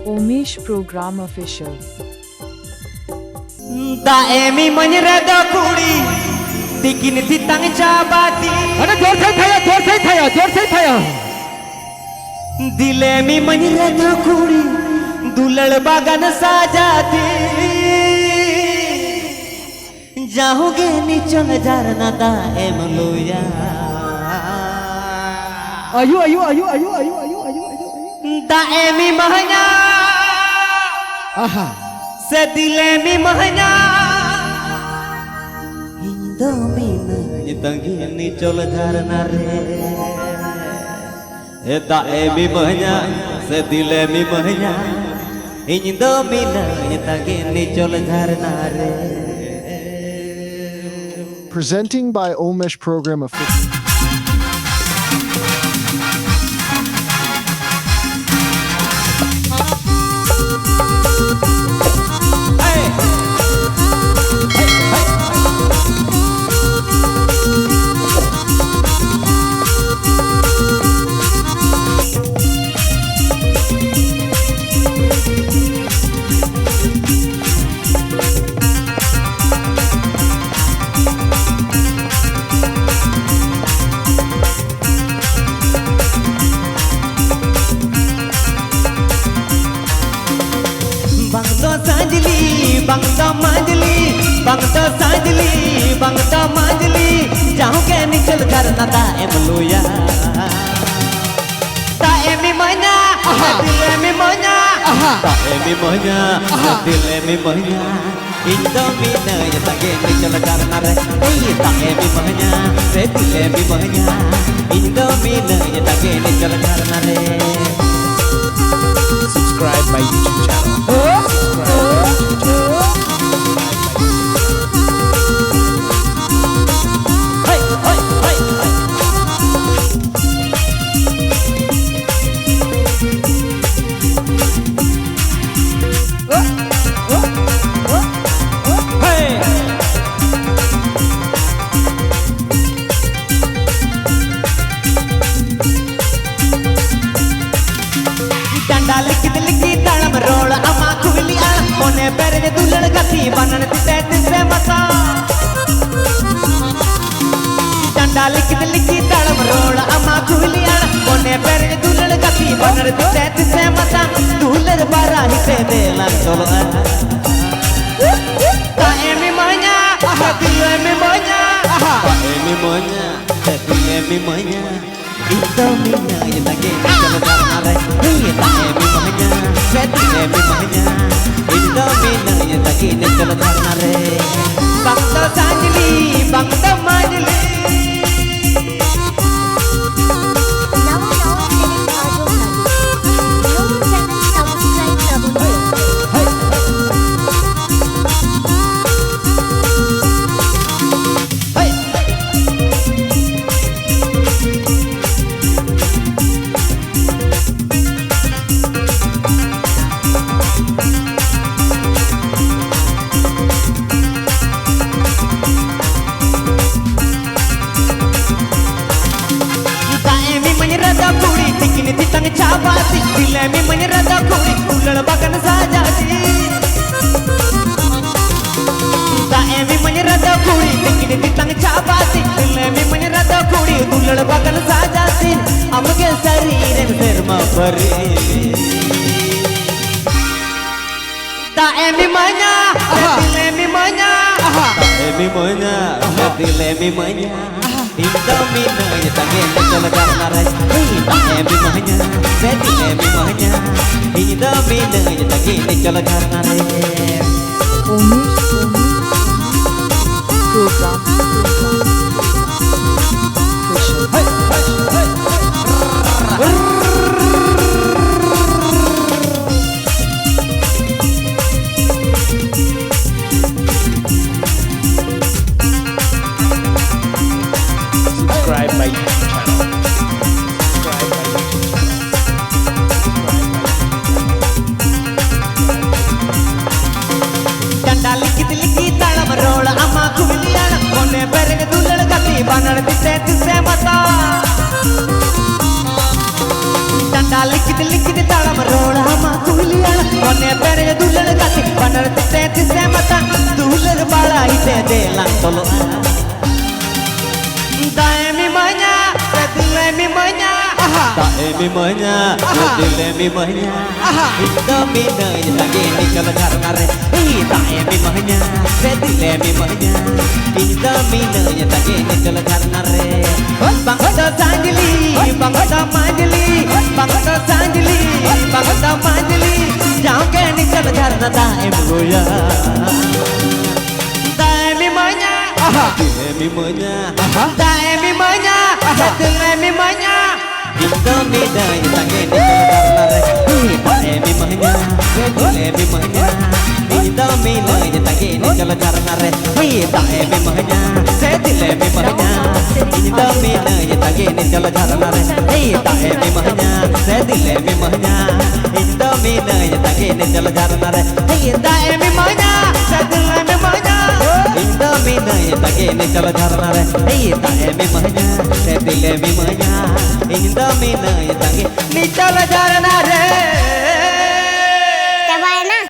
Umesh Program Official. Daemi menyerada kuri Tikin titang jabati अरे जोर से थाया Dilemi menyerada kuri Dulal bagan sajati Jahoge nichon jarna daem loya आयु Daemi mahanya आहा Sedilemi mahanya Indomina Itangini chol jarna re Daemi mahanya Sedilemi mahanya Indomina Itangini chol jarna re Presenting by Umesh Program Official. Bangda manjli Jauh ke nichal karna daem loya Daemi manya Dilemi manya Daemi manya Dilemi manya Indomina Yatage nichal karna re Daemi manya Dilemi manya Indomina Yatage nichal karna re Subscribe my YouTube channel. Banan titet se mata Danda likki talam rola ama kuliyan Kone pere dulal gati banan titet se mata Dular bara hite delan tolwa Daemi manya dilemi manya Daemi manya dilemi manya Indomina yatage nichal karna re Daemi manya dilemi manya Indomina yatage nichal karna re Bangda sanjli bangda manjli Chabati, dilemi menyerada kuri, ulal bagan sajati. Daemi menyerada kuri, tinggi titang chabati, dilemi menyerada kuri, ulal bagan sajati. Amge sariren serma pari. Daemi manya, dilemi manya, daemi manya, dilemi manya. Indomina yatage nichal karna re Daemi manya Dilemi manya Indomina yatage nichal karna re Umesh Program Official. Subscribe my YouTube channel. Danda likki talam rola ama kuliyan Kone pere dulal gati banan titet se mata Danda likki talam rola ama kuliyan One pere dular gati Panar tise mata Dular bala ite delang tolo Dae mi manya Sedile mi manya Dae mi manya Sedile mi manya Indo mi nai lagi ni kalau karena re Dae mi manya Sedile mi manya Indo mi nai lagi ni kalau karena re Bangsa sanjli Bangsa manjli Bangsa sanjli Bangsa manjli Jauh ke ni kalau karena dae muya Dae mi manya Sedile mi manya Dae mi manya Sedile mi manya Indo mi nai lagi ni kalau karena re Dae mi manya Sedile mi manya Indo mi nai lagi ni kalau karena re Dae mi manya Sedile mi manya Indo mi nai lagi ni kalau karena re Dae mi manya Sedile mi manya Indo mi nai lagi ni kalau karena re Dae mi manya Sedile mi manya Indo mi nai lagi ni kalau karena re Dae mi manya Sedile mi manya Indo mi nai lagi ni kalau karena re